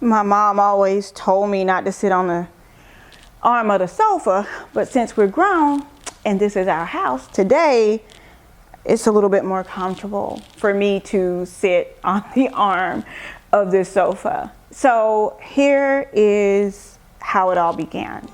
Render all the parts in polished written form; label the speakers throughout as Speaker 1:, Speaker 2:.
Speaker 1: My mom always told me not to sit on the arm of the sofa, but since we're grown and this is our house today, it's a little bit more comfortable for me to sit on the arm of this sofa. So here is how it all began.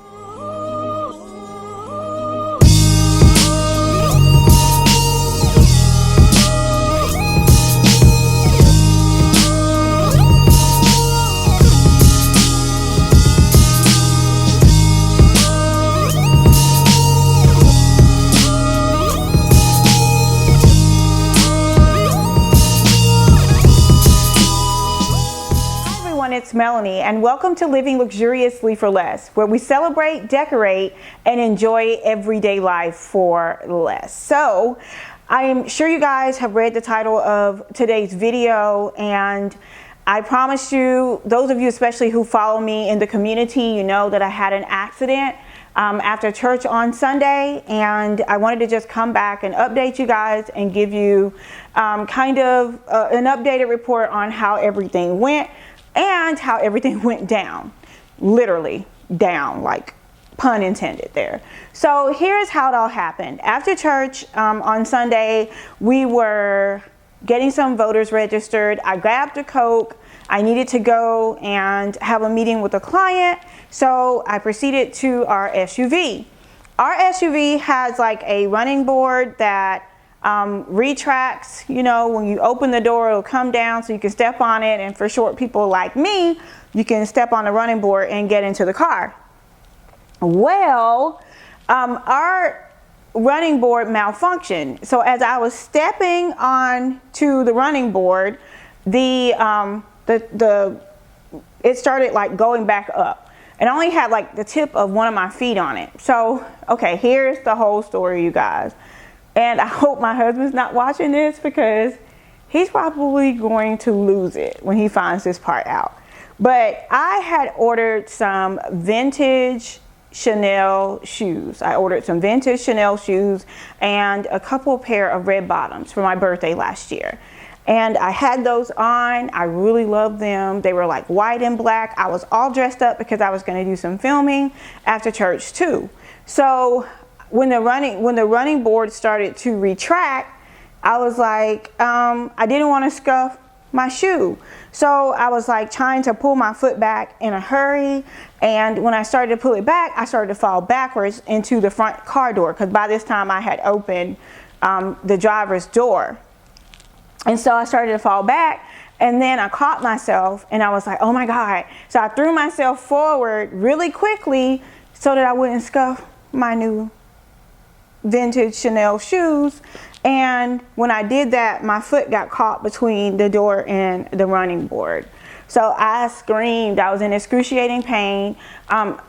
Speaker 1: It's Melanie, and welcome to Living Luxuriously for Less, where we celebrate, decorate, and enjoy everyday life for less. So I'm sure you guys have read the title of today's video, and I promise you, those of you especially who follow me in the community, you know that I had an accident after church on Sunday, and I wanted to just come back and update you guys and give you kind of an updated report on how everything went. And how everything went down, literally down, like pun intended there. So here's how it all happened. After church on Sunday, we were getting some voters registered. I grabbed a Coke. I needed to go and have a meeting with a client. So I proceeded to our SUV. Our SUV has like a running board that retracts, you know, when you open the door, it'll come down so you can step on it. And for short people like me, you can step on the running board and get into the car. Well, our running board malfunctioned. So as I was stepping on to the running board, it started like going back up. And I only had like the tip of one of my feet on it. So, okay, here's the whole story, you guys. And I hope my husband's not watching this because he's probably going to lose it when he finds this part out. But I had ordered some vintage Chanel shoes. I ordered some vintage Chanel shoes and a couple pair of red bottoms for my birthday last year. And I had those on. I really loved them. They were like white and black. I was all dressed up because I was going to do some filming after church too. So when the running board started to retract, I was like, I didn't want to scuff my shoe. So I was like trying to pull my foot back in a hurry. And when I started to pull it back, I started to fall backwards into the front car door because by this time I had opened the driver's door. And so I started to fall back, and then I caught myself and I was like, oh my God. So I threw myself forward really quickly so that I wouldn't scuff my new vintage Chanel shoes. And when I did that, my foot got caught between the door and the running board. So I screamed. I was in excruciating pain.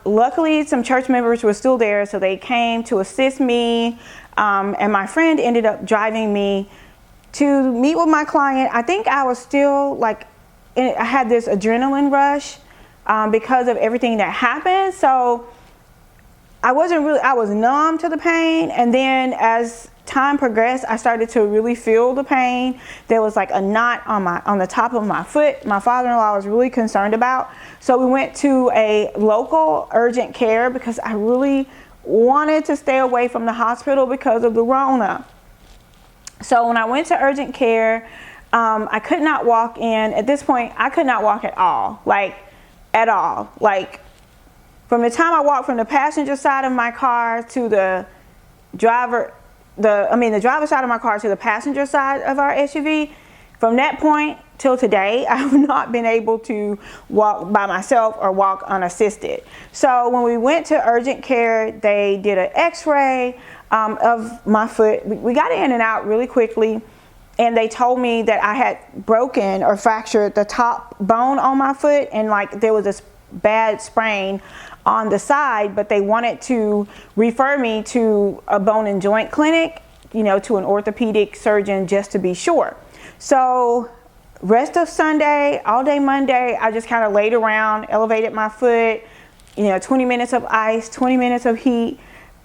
Speaker 1: Luckily, some church members were still there, so they came to assist me. And my friend ended up driving me to meet with my client. I think I was still like, I had this adrenaline rush because of everything that happened. So I was numb to the pain, and then as time progressed, I started to really feel the pain. There was like a knot on the top of my foot. My father-in-law was really concerned about. So we went to a local urgent care because I really wanted to stay away from the hospital because of the Rona. So when I went to urgent care, I could not walk in. At this point, I could not walk at all, like at all. Like from the time I walked from the passenger side of my car to the driver's side of my car to the passenger side of our SUV, from that point till today, I have not been able to walk by myself or walk unassisted. So when we went to urgent care, they did an x-ray of my foot. We got in and out really quickly, and they told me that I had broken or fractured the top bone on my foot, and like there was this bad sprain on the side, but they wanted to refer me to a bone and joint clinic, you know, to an orthopedic surgeon just to be sure. So rest of Sunday, all day Monday, I just kind of laid around, elevated my foot, you know, 20 minutes of ice, 20 minutes of heat.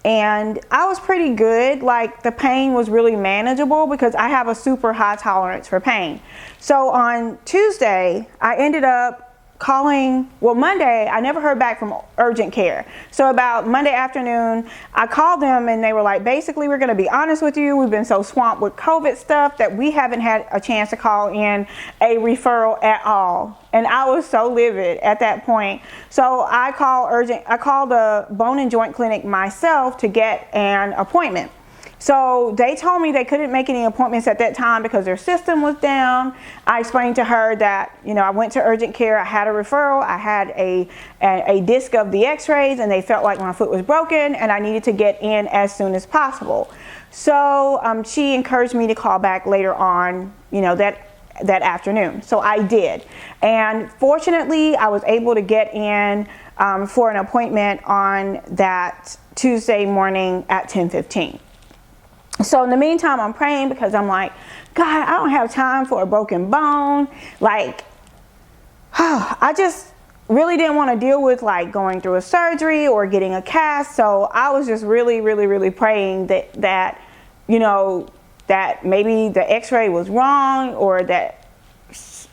Speaker 1: And I was pretty good. Like the pain was really manageable because I have a super high tolerance for pain. So on Tuesday, I ended up calling, well, Monday, I never heard back from urgent care. So about Monday afternoon, I called them and they were like, basically, we're going to be honest with you. We've been so swamped with COVID stuff that we haven't had a chance to call in a referral at all. And I was so livid at that point. So I called the bone and joint clinic myself to get an appointment. So they told me they couldn't make any appointments at that time because their system was down. I explained to her that, you know, I went to urgent care, I had a referral, I had a disc of the x-rays, and they felt like my foot was broken and I needed to get in as soon as possible. So she encouraged me to call back later on, you know, that afternoon. So I did. And fortunately, I was able to get in for an appointment on that Tuesday morning at 10:15. So in the meantime, I'm praying because I'm like, God, I don't have time for a broken bone. Like, I just really didn't want to deal with like going through a surgery or getting a cast. So I was just really praying that, you know, that maybe the x-ray was wrong, or that,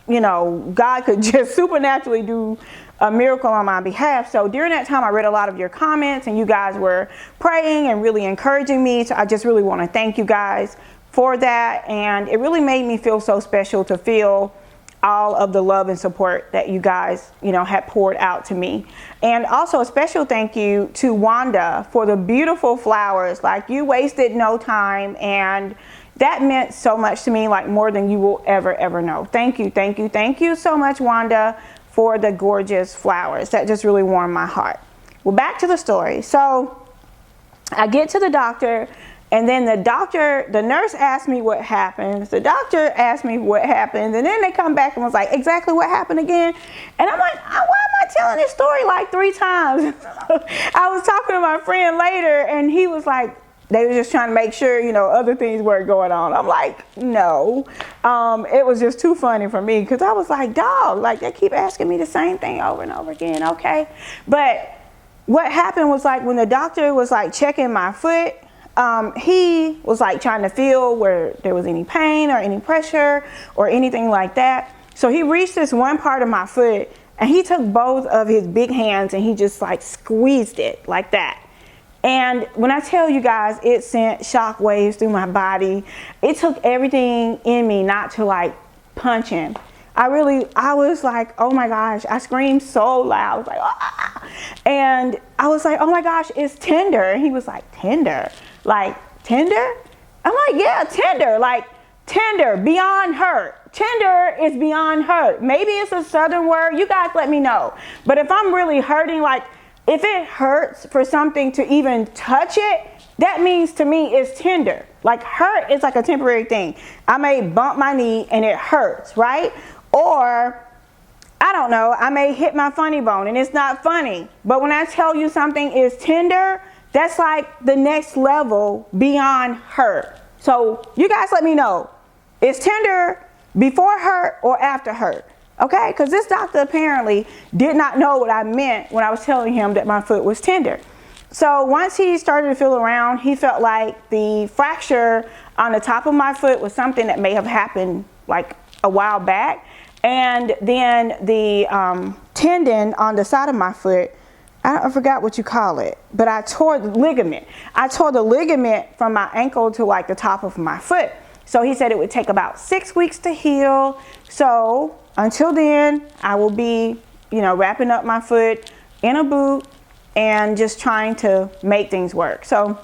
Speaker 1: you know, God could just supernaturally do a miracle on my behalf. So during that time, I read a lot of your comments and you guys were praying and really encouraging me. So I just really want to thank you guys for that. And it really made me feel so special to feel all of the love and support that you guys, you know, had poured out to me. And also a special thank you to Wanda for the beautiful flowers. Like, you wasted no time, and that meant so much to me, like more than you will ever know. Thank you so much, Wanda, for the gorgeous flowers. That just really warmed my heart. Well, back to the story. So I get to the doctor, and then the nurse asked me what happened. The doctor asked me what happened, and then they come back and was like, exactly what happened again? And I'm like, why am I telling this story like 3 times? I was talking to my friend later, and he was like, they were just trying to make sure, you know, other things weren't going on. I'm like, no. It was just too funny for me, because I was like, dog, like, they keep asking me the same thing over and over again. Okay. But what happened was, like, when the doctor was like checking my foot, he was like trying to feel where there was any pain or any pressure or anything like that. So he reached this one part of my foot, and he took both of his big hands and he just like squeezed it like that. And when I tell you guys, it sent shock waves through my body. It took everything in me not to like punch him. I was like, oh my gosh, I screamed so loud. I was like, ah! And I was like, oh my gosh, it's tender. And he was like, tender? Like, tender? I'm like, yeah, tender. Like, tender, beyond hurt. Tender is beyond hurt. Maybe it's a southern word. You guys let me know. But if I'm really hurting, like, if it hurts for something to even touch it, that means to me it's tender. Like, hurt is like a temporary thing. I may bump my knee and it hurts, right? Or, I don't know, I may hit my funny bone and it's not funny. But when I tell you something is tender, that's like the next level beyond hurt. So you guys let me know, is tender before hurt or after hurt? Okay, because this doctor apparently did not know what I meant when I was telling him that my foot was tender. So once he started to feel around, he felt like the fracture on the top of my foot was something that may have happened like a while back. And then the tendon on the side of my foot, I forgot what you call it, but I tore the ligament. I tore the ligament from my ankle to like the top of my foot. So he said it would take about 6 weeks to heal. So until then, I will be, you know, wrapping up my foot in a boot and just trying to make things work. So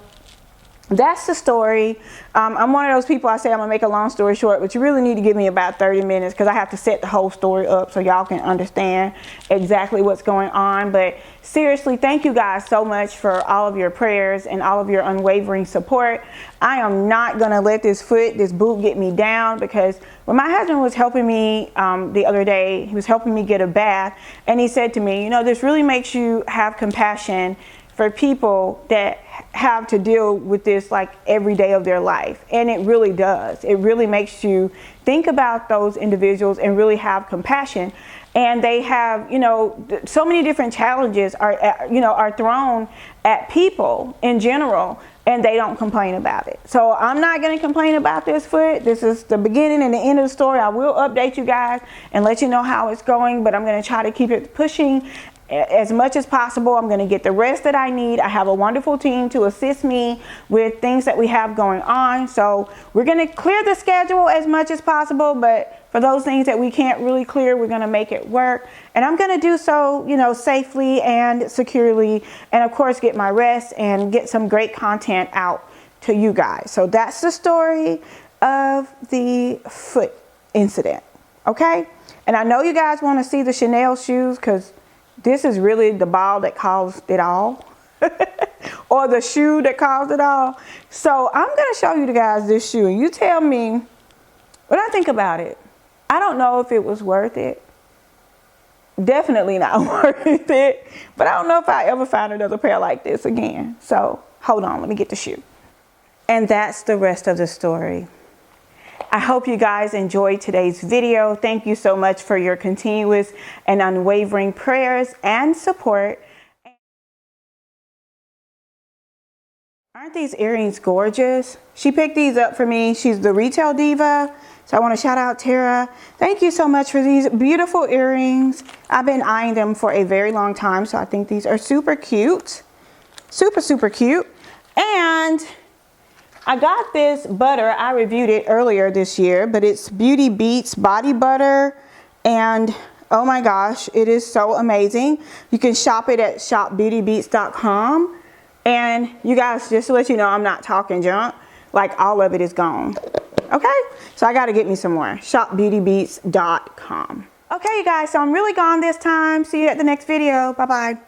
Speaker 1: that's the story. I'm one of those people, I say I'm gonna make a long story short, but you really need to give me about 30 minutes because I have to set the whole story up so y'all can understand exactly what's going on. But seriously, thank you guys so much for all of your prayers and all of your unwavering support. I am not gonna let this boot get me down, because when my husband was helping me the other day, he was helping me get a bath, and he said to me, you know, this really makes you have compassion for people that have to deal with this like every day of their life. And it really does. It really makes you think about those individuals and really have compassion. And they have, you know, so many different challenges are thrown at people in general. and they don't complain about it. So I'm not going to complain about this foot. This is the beginning and the end of the story. I will update you guys and let you know how it's going, but I'm going to try to keep it pushing as much as possible. I'm going to get the rest that I need. I have a wonderful team to assist me with things that we have going on. So we're going to clear the schedule as much as possible, but for those things that we can't really clear, we're going to make it work. And I'm going to do so, you know, safely and securely, and of course get my rest and get some great content out to you guys. So that's the story of the foot incident. Okay. And I know you guys want to see the Chanel shoes, because this is really the ball that caused it all. Or the shoe that caused it all. So I'm going to show you guys this shoe, and you tell me what I think about it. I don't know if it was worth it. Definitely not worth it. But I don't know if I ever find another pair like this again. So hold on, let me get the shoe. And that's the rest of the story. I hope you guys enjoyed today's video. Thank you so much for your continuous and unwavering prayers and support. Aren't these earrings gorgeous? She picked these up for me. She's the retail diva. So I want to shout out Tara. Thank you so much for these beautiful earrings. I've been eyeing them for a very long time, so I think these are super cute. Super, super cute. And I got this butter. I reviewed it earlier this year, but it's Beauty Beats body butter. And oh my gosh, it is so amazing. You can shop it at shopbeautybeats.com. And you guys, just to let you know, I'm not talking junk. Like, all of it is gone. Okay? So I got to get me some more. shopbeautybeats.com. Okay, you guys, so I'm really gone this time. See you at the next video. Bye-bye.